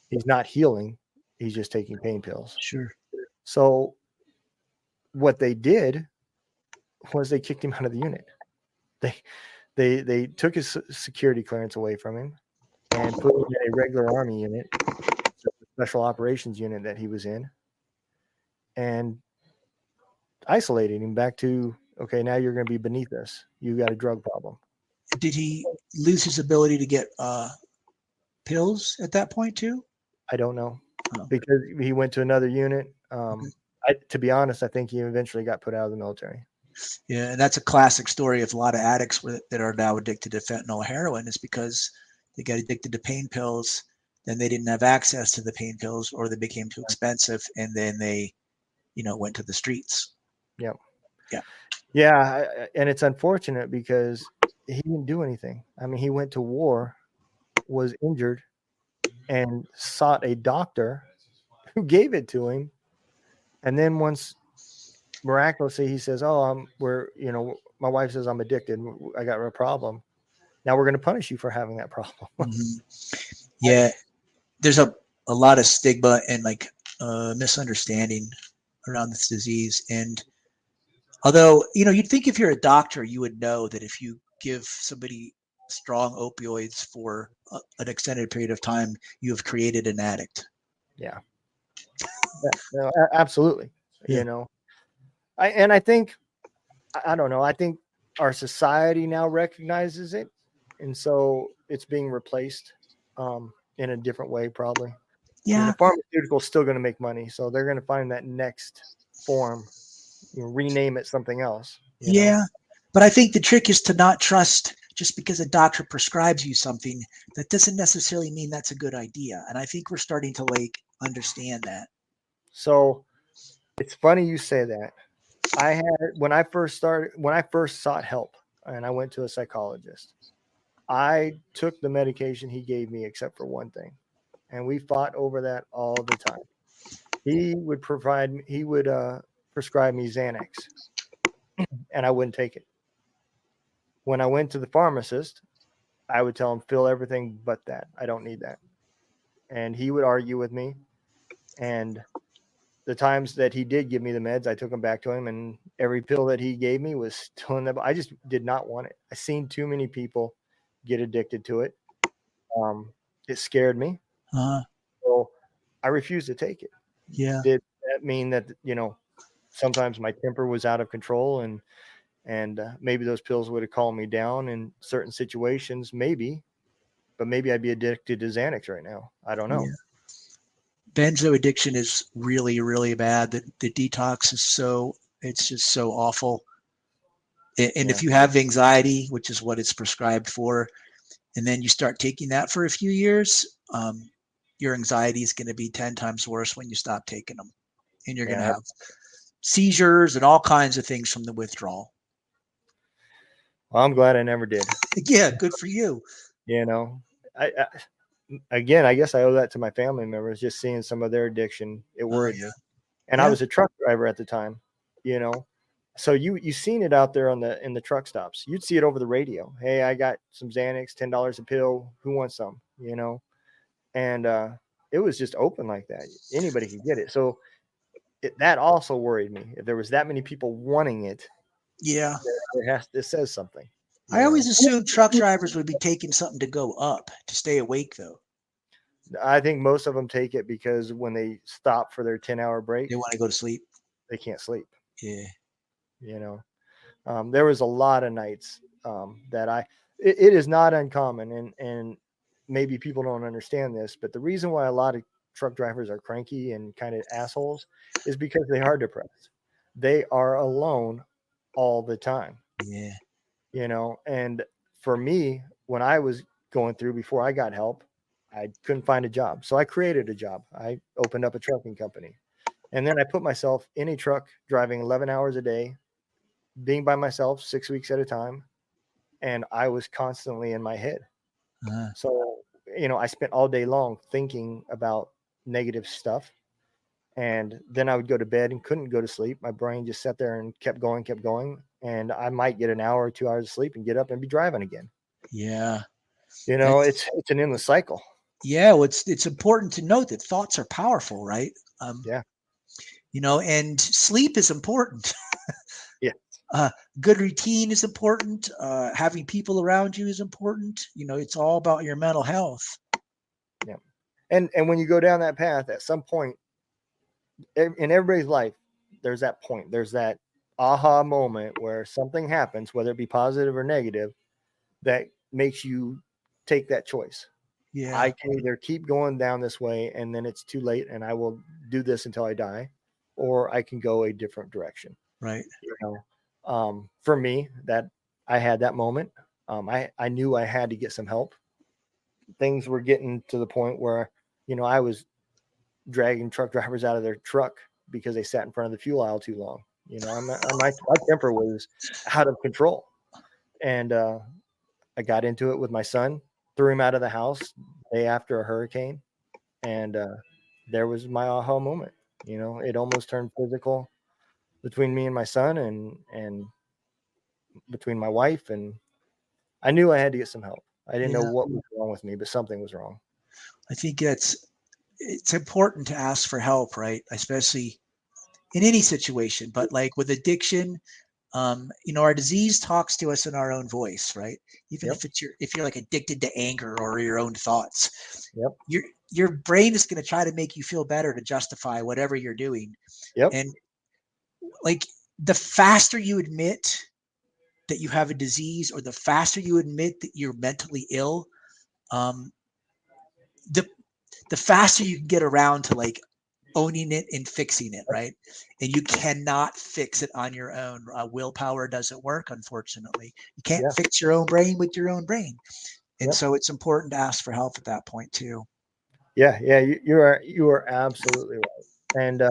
He's not healing. He's just taking pain pills. Sure. So what they did was they kicked him out of the unit. They took his security clearance away from him and put him in a regular Army unit, the special operations unit that he was in, and isolated him back to, okay, now you're going to be beneath us. You got a drug problem. Did he lose his ability to get pills at that point too? I don't know, because he went to another unit. To be honest, I think he eventually got put out of the military. Yeah, and that's a classic story of a lot of addicts that are now addicted to fentanyl or heroin, is because they got addicted to pain pills, then they didn't have access to the pain pills, or they became too expensive, and then they, went to the streets. Yep. Yeah. Yeah, and it's unfortunate because he didn't do anything. I mean, he went to war, was injured, and sought a doctor who gave it to him. And then once miraculously he says, oh, my wife says I'm addicted. I got a problem. Now we're going to punish you for having that problem. Yeah. There's a lot of stigma and misunderstanding around this disease. And although, you'd think if you're a doctor, you would know that if you give somebody strong opioids for an extended period of time, you have created an addict. Yeah. No, absolutely. Yeah. I think, I don't know. I think our society now recognizes it. And so it's being replaced in a different way, probably. Yeah. The pharmaceutical is still going to make money. So they're going to find that next form, rename it something else. Yeah. But I think the trick is to not trust just because a doctor prescribes you something. That doesn't necessarily mean that's a good idea. And I think we're starting to understand that. So it's funny you say that. When I first sought help and I went to a psychologist, I took the medication he gave me except for one thing. And we fought over that all the time. He would prescribe me Xanax and I wouldn't take it. When I went to the pharmacist, I would tell him, fill everything but that. I don't need that. And he would argue with me. And the times that he did give me the meds, I took them back to him, and every pill that he gave me was still in the. I just did not want it. I seen too many people get addicted to it. It scared me. So I refused to take it. Yeah. Did that mean that, sometimes my temper was out of control and maybe those pills would have calmed me down in certain situations, maybe, but maybe I'd be addicted to Xanax right now. I don't know. Yeah. Benzo addiction is really, really bad. The detox is it's just so awful. And if you have anxiety, which is what it's prescribed for, and then you start taking that for a few years, your anxiety is going to be 10 times worse when you stop taking them. And you're going to have seizures and all kinds of things from the withdrawal. Well, I'm glad I never did. Yeah, good for you. I guess I owe that to my family members, just seeing some of their addiction. It worried me. And I was a truck driver at the time, so you seen it out there in the truck stops. You'd see it over the radio. Hey, I got some Xanax, $10 a pill. Who wants some? And it was just open like that. Anybody could get it. So that also worried me. If there was that many people wanting it, it says something. I always assumed truck drivers would be taking something to go up to stay awake, though. I think most of them take it because when they stop for their 10-hour break, they want to go to sleep. They can't sleep. Yeah. There was a lot of nights that it is not uncommon, and maybe people don't understand this, but the reason why a lot of truck drivers are cranky and kind of assholes is because they are depressed. They are alone all the time, Yeah. And for me, when I was going through before I got help, I couldn't find a job. So I created a job. I opened up a trucking company. And then I put myself in a truck driving 11 hours a day, being by myself 6 weeks at a time. And I was constantly in my head. So, I spent all day long thinking about negative stuff. And then I would go to bed and couldn't go to sleep. My brain just sat there and kept going. And I might get an hour or 2 hours of sleep and get up and be driving again. Yeah. It's an endless cycle. Yeah. Well, it's important to note that thoughts are powerful, right? Yeah. And sleep is important. Yeah. Good routine is important. Having people around you is important. It's all about your mental health. Yeah. And when you go down that path, at some point in everybody's life, there's that point. There's that aha moment where something happens, whether it be positive or negative, that makes you take that choice. Yeah. I can either keep going down this way and then it's too late and I will do this until I die, or I can go a different direction. Right. For me, that I had that moment. I knew I had to get some help. Things were getting to the point where, I was dragging truck drivers out of their truck because they sat in front of the fuel aisle too long. My temper was out of control. And I got into it with my son, threw him out of the house day after a hurricane. And there was my aha moment. It almost turned physical between me and my son and between my wife. And I knew I had to get some help. I didn't know what was wrong with me, but something was wrong. I think it's important to ask for help, right? Especially in any situation, but like with addiction, our disease talks to us in our own voice, right? Even if you're like addicted to anger or your own thoughts, your brain is going to try to make you feel better to justify whatever you're doing. And like the faster you admit that you have a disease, or the faster you admit that you're mentally ill, the faster you can get around to like owning it and fixing it, right? And you cannot fix it on your own. Willpower doesn't work, unfortunately. You can't fix your own brain with your own brain. And so it's important to ask for help at that point too. Yeah. You are absolutely right. And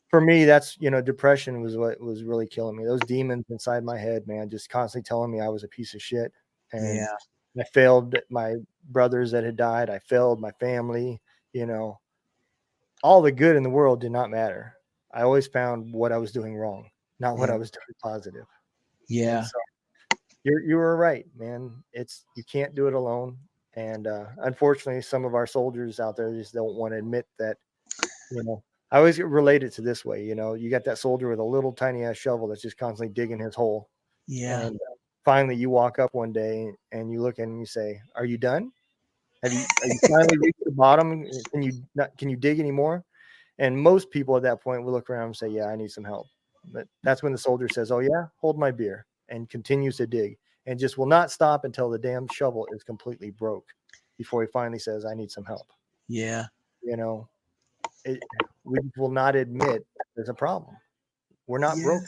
for me, that's, depression was what was really killing me. Those demons inside my head, man, just constantly telling me I was a piece of shit. And I failed my brothers that had died. I failed my family, all the good in the world did not matter. I always found what I was doing wrong, not what I was doing positive. Yeah. So you were right, man. You can't do it alone. And unfortunately, some of our soldiers out there just don't want to admit that, I always relate it to this way. You got that soldier with a little tiny ass shovel that's just constantly digging his hole. Yeah. And finally you walk up one day and you look and you say, "Are you done? Are you finally reached the bottom? Can you dig anymore?" And most people at that point will look around and say, "Yeah, I need some help." But that's when the soldier says, "Oh yeah, hold my beer," and continues to dig and just will not stop until the damn shovel is completely broke before he finally says, "I need some help." Yeah. We will not admit there's a problem. We're not broken.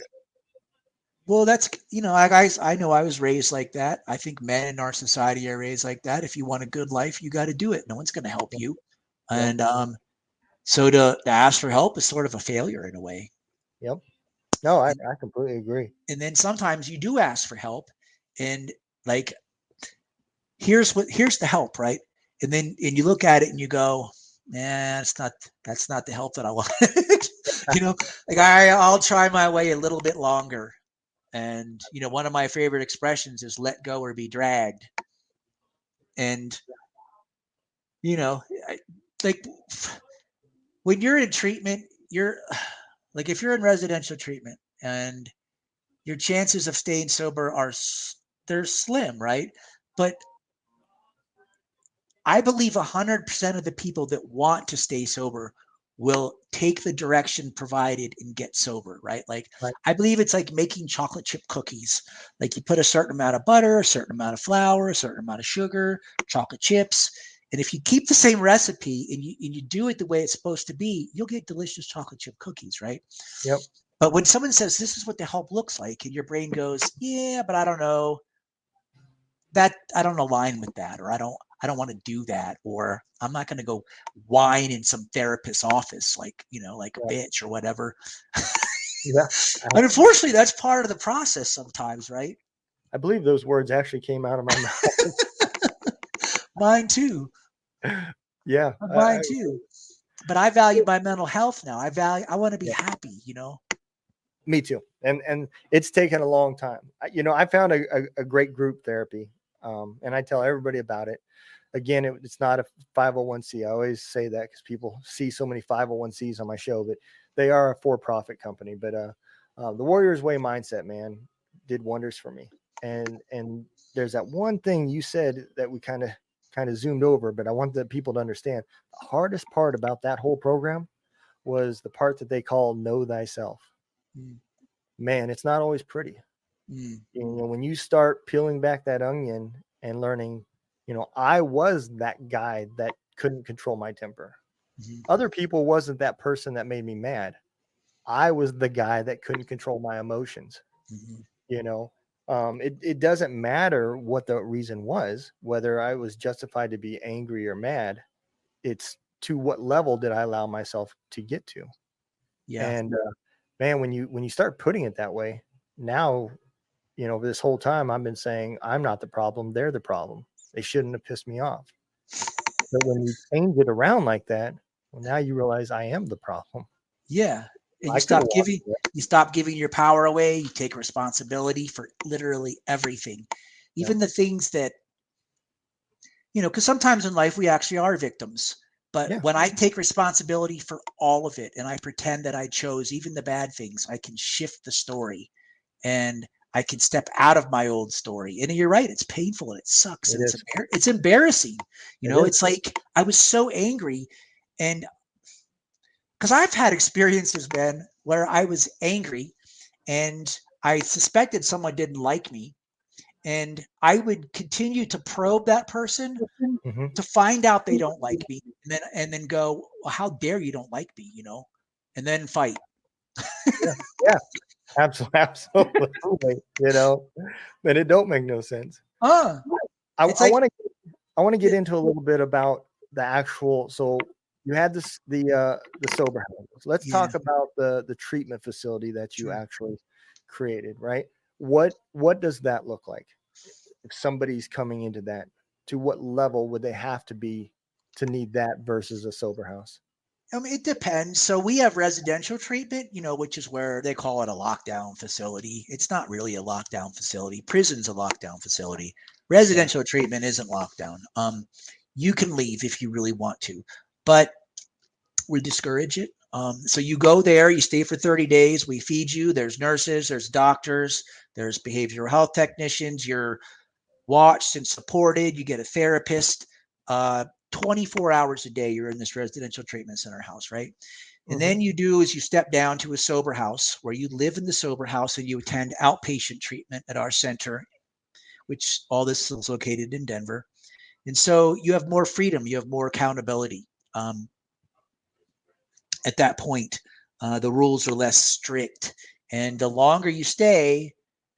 Well, that's, guys, I know I was raised like that. I think men in our society are raised like that. If you want a good life, you got to do it. No one's going to help you. And so to ask for help is sort of a failure in a way. Yep. No, I completely agree. And then sometimes you do ask for help, and like, here's the help, right? And you look at it and you go, nah, that's not the help that I want. Like I'll try my way a little bit longer. And, one of my favorite expressions is let go or be dragged. And, like when you're in treatment, you're like, if you're in residential treatment and your chances of staying sober they're slim, right? But I believe 100% of the people that want to stay sober will take the direction provided and get sober, right? Like, I believe it's like making chocolate chip cookies. Like you put a certain amount of butter, a certain amount of flour, a certain amount of sugar, chocolate chips, And if you keep the same recipe and you do it the way it's supposed to be, you'll get delicious chocolate chip cookies, right? Yep. But when someone says this is what the help looks like, and your brain goes, yeah, but I don't know, that I don't align with that, or I don't want to do that, or I'm not going to go whine in some therapist's office like like a bitch or whatever. Yeah. And unfortunately, that's part of the process sometimes, right? I believe those words actually came out of my mouth. Mine too. Yeah. Mine too. But I value my mental health now. I want to be happy, Me too. And it's taken a long time. I found a great group therapy, and I tell everybody about it. Again, it's not a 501c. I always say that because people see so many 501cs on my show, but they are a for-profit company. But the Warriors Way mindset, man, did wonders for me. And there's that one thing you said that we kind of zoomed over, but I want the people to understand the hardest part about that whole program was the part that they call know thyself. Man, it's not always pretty. When you start peeling back that onion and learning, I was that guy that couldn't control my temper. Other people wasn't that person that made me mad. I was the guy that couldn't control my emotions. It doesn't matter what the reason was, whether I was justified to be angry or mad. It's to what level did I allow myself to get to? Yeah. And man, when you start putting it that way, now, this whole time I've been saying I'm not the problem, they're the problem. They shouldn't have pissed me off. But when you change it around like that, well, now you realize I am the problem. Yeah. And I you stop giving your power away. You take responsibility for literally everything, even the things that, because sometimes in life we actually are victims. But when I take responsibility for all of it and I pretend that I chose even the bad things, I can shift the story and I can step out of my old story. And you're right. It's painful and it sucks. It's embarrassing. It's like I was so angry, and because I've had experiences, Ben, where I was angry and I suspected someone didn't like me. And I would continue to probe that person to find out they don't like me, and then go, well, how dare you don't like me, and then fight. Yeah, absolutely. But it don't make no sense. I want to get into a little bit about the actual. So you had the sober house. Let's talk about the treatment facility that you actually created, right? What does that look like? If somebody's coming into that, to what level would they have to be to need that versus a sober house? It depends. So we have residential treatment, which is where they call it a lockdown facility. It's not really a lockdown facility. Prison's a lockdown facility. Residential treatment isn't lockdown. You can leave if you really want to, but we discourage it. So you go there, you stay for 30 days. We feed you. There's nurses, there's doctors, there's behavioral health technicians. You're watched and supported. You get a therapist. 24 hours a day you're in this residential treatment center house, right? And then you step down to a sober house where you live in the sober house and you attend outpatient treatment at our center, which all this is located in Denver. And so you have more freedom, you have more accountability. At that point, the rules are less strict, and the longer you stay,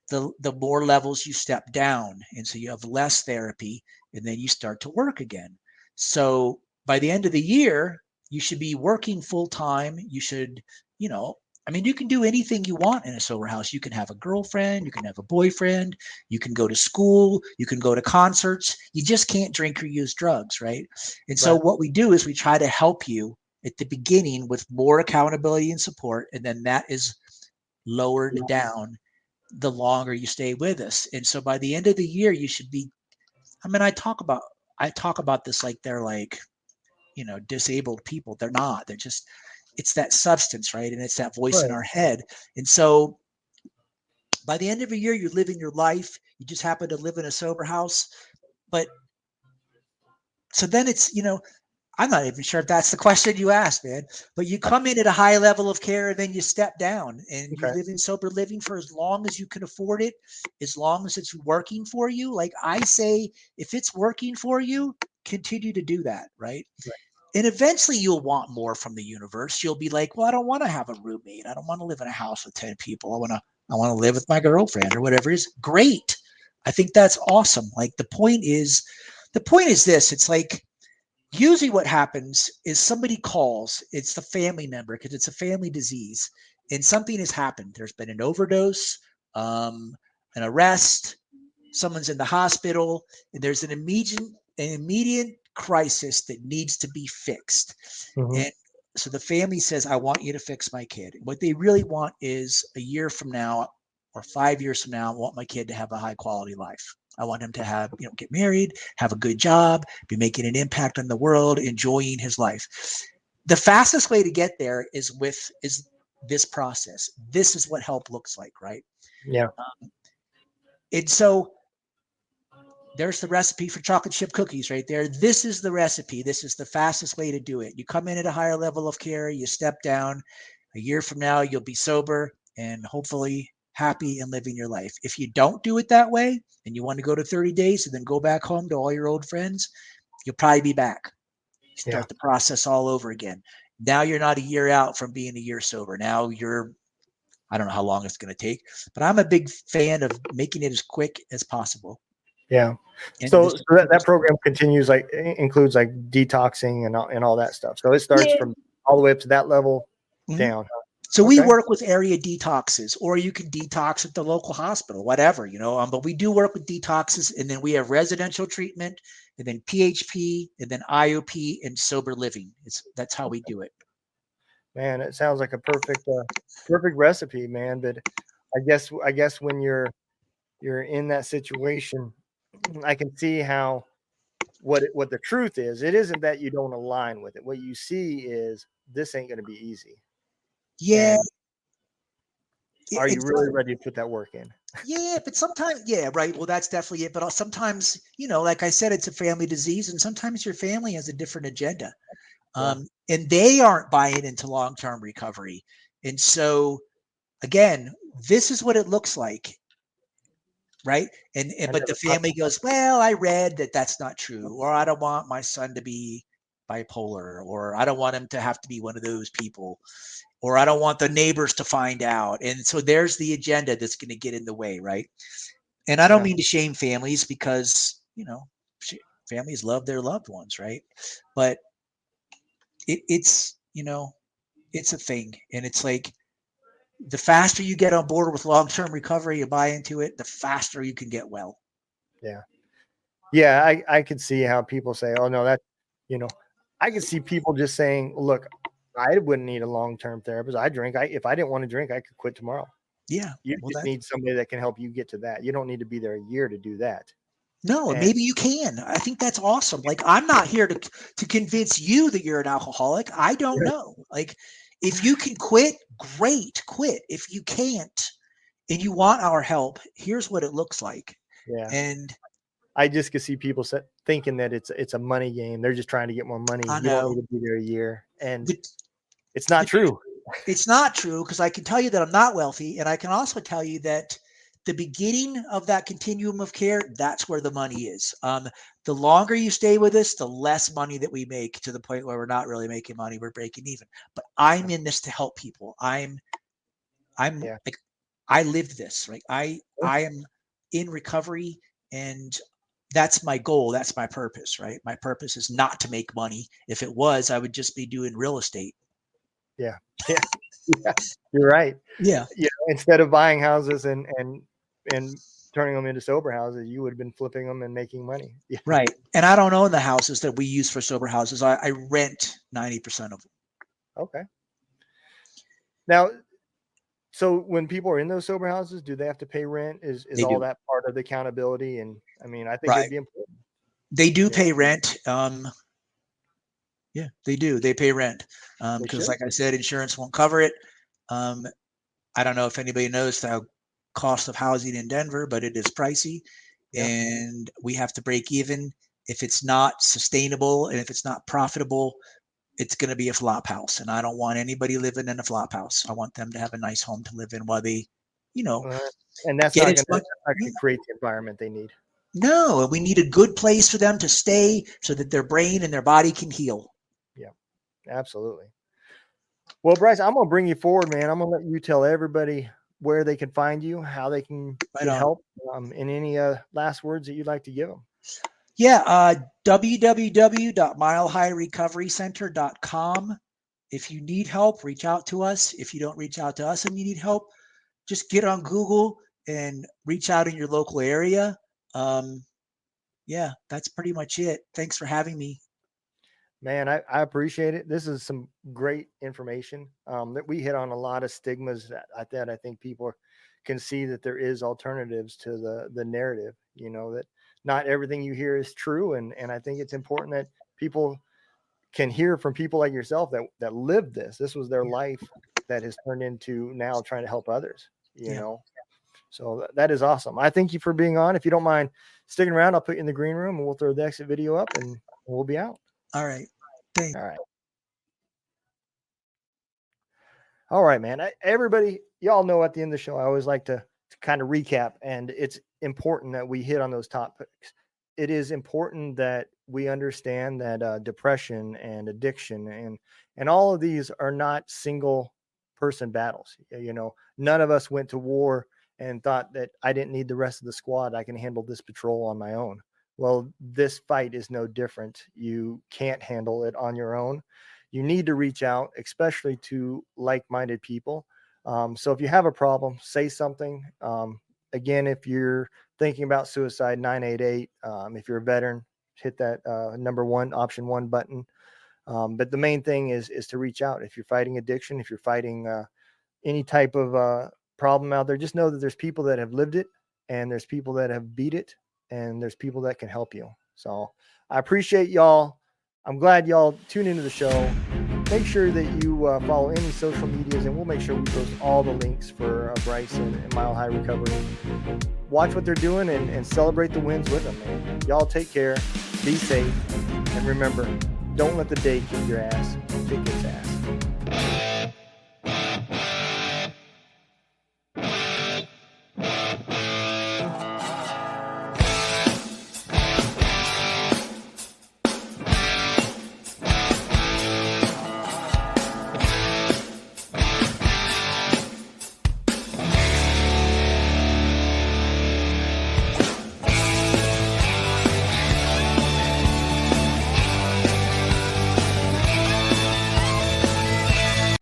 the more levels you step down. And so you have less therapy, and then you start to work again. So by the end of the year, you should be working full time. You should, you can do anything you want in a sober house. You can have a girlfriend, you can have a boyfriend, you can go to school, you can go to concerts. You just can't drink or use drugs, right? And so what we do is we try to help you at the beginning with more accountability and support, and then that is lowered down the longer you stay with us. And so by the end of the year, you should be, I talk about this like they're like, disabled people. They're not. They're just, it's that substance, right? And it's that voice in our head. And so by the end of a year, you're living your life. You just happen to live in a sober house. But so then it's, I'm not even sure if that's the question you asked, man. But you come in at a high level of care and then you step down and you live in sober living for as long as you can afford it, as long as it's working for you. Like I say, if it's working for you, continue to do that, right? Right. And eventually you'll want more from the universe. You'll be like, well, I don't want to have a roommate. I don't want to live in a house with 10 people. I want to live with my girlfriend or whatever it is. Great. I think that's awesome. Like the point is this. It's like usually what happens is somebody calls, it's the family member because it's a family disease and something has happened. There's been an overdose, an arrest, someone's in the hospital, and there's an immediate crisis that needs to be fixed. Mhm. And so the family says, I want you to fix my kid. What they really want is a year from now or 5 years from now, I want my kid to have a high quality life. I want him to have, get married, have a good job, be making an impact on the world, enjoying his life. The fastest way to get there is this process. This is what help looks like, right? Yeah. And so there's the recipe for chocolate chip cookies right there. This is the recipe. This is the fastest way to do it. You come in at a higher level of care, you step down. A year from now, you'll be sober and hopefully happy and living your life. If you don't do it that way and you want to go to 30 days and then go back home to all your old friends, you'll probably be back. Start the process all over again. Now you're not a year out from being a year sober. Now I don't know how long it's going to take, but I'm a big fan of making it as quick as possible. Yeah. And So that program continues, like includes like detoxing and all that stuff. So it starts from all the way up to that level down. So we work with area detoxes, or you can detox at the local hospital, whatever, but we do work with detoxes, and then we have residential treatment, and then PHP, and then IOP, and sober living. That's how we do it. Man, it sounds like a perfect recipe, man. But I guess when you're in that situation, I can see how what the truth is. It isn't that you don't align with it. What you see is this ain't going to be easy. Yeah. And are you really ready to put that work in? Yeah, but sometimes, right. Well, that's definitely it. But sometimes, like I said, it's a family disease, and sometimes your family has a different agenda, and they aren't buying into long-term recovery. And so, again, this is what it looks like, right? But the family goes, well, I read that that's not true, or I don't want my son to be bipolar, or I don't want him to have to be one of those people, or I don't want the neighbors to find out. And so there's the agenda that's going to get in the way, right? And I don't mean to shame families because, families love their loved ones, right? But it's a thing. And it's like the faster you get on board with long-term recovery, you buy into it, the faster you can get well. Yeah. Yeah, I could see how people say, oh, no, that, I could see people just saying, look, I wouldn't need a long-term therapist. I drink. If I didn't want to drink, I could quit tomorrow. Yeah. You just need somebody that can help you get to that. You don't need to be there a year to do that. No, and maybe you can. I think that's awesome. Like, I'm not here to convince you that you're an alcoholic. I don't know. Like, if you can quit, great, quit. If you can't and you want our help, here's what it looks like. Yeah. And I just could see people thinking that it's a money game. They're just trying to get more money. I You know. don't need to be there a year. And it's not true. It's not true, because I can tell you that I'm not wealthy. And I can also tell you that the beginning of that continuum of care, that's where the money is. The longer you stay with us, the less money that we make, to the point where we're not really making money. We're breaking even. But I'm in this to help people. I'm like, I lived this, right? I am in recovery, and that's my goal. That's my purpose, right? My purpose is not to make money. If it was, I would just be doing real estate. Yeah. You're right. Yeah. Instead of buying houses and turning them into sober houses, you would have been flipping them and making money. Yeah. Right. And I don't own the houses that we use for sober houses. I rent 90% of them. Okay. Now, so when people are in those sober houses, do they have to pay rent? Is all that part of the accountability? And I mean, I think it'd be important. They do pay rent. Yeah, they do. They pay rent because, like I said, insurance won't cover it. I don't know if anybody knows the cost of housing in Denver, but it is pricey, and we have to break even. If it's not sustainable and if it's not profitable, it's going to be a flop house. And I don't want anybody living in a flop house. I want them to have a nice home to live in while they, and that's not going to actually create the environment they need. No, and we need a good place for them to stay so that their brain and their body can heal. Yeah, absolutely. Well, Bryce, I'm going to bring you forward, man. I'm going to let you tell everybody where they can find you, how they can get help, and any last words that you'd like to give them. Yeah, www.milehighrecoverycenter.com. If you need help, reach out to us. If you don't reach out to us and you need help, just get on Google and reach out in your local area. Yeah, that's pretty much it. Thanks for having me. Man, I appreciate it. This is some great information that we hit on a lot of stigmas that I think people can see that there is alternatives to the narrative, that not everything you hear is true. And I think it's important that people can hear from people like yourself that lived this. This was their life that has turned into now trying to help others, you know. So that is awesome. I thank you for being on. If you don't mind sticking around, I'll put you in the green room and we'll throw the exit video up and we'll be out. All right. Thanks. All right, man. Everybody, y'all know at the end of the show, I always like to kind of recap, and it's important that we hit on those topics. It is important that we understand that depression and addiction and all of these are not single person battles. None of us went to war and thought that I didn't need the rest of the squad. I can handle this patrol on my own. Well, this fight is no different. You can't handle it on your own. You need to reach out, especially to like-minded people. So if you have a problem, say something. Again, if you're thinking about suicide, 988. If you're a veteran, hit that option 1 button. But the main thing is to reach out. If you're fighting addiction, if you're fighting any type of problem out there, just know that there's people that have lived it, and there's people that have beat it, and there's people that can help you. So I appreciate y'all. I'm glad y'all tune into the show. Make sure that you follow any social medias, and we'll make sure we post all the links for Bryce and Mile High Recovery. Watch what they're doing and celebrate the wins with them, man. Y'all take care, be safe, and remember, don't let the day kick your ass. Kick its ass.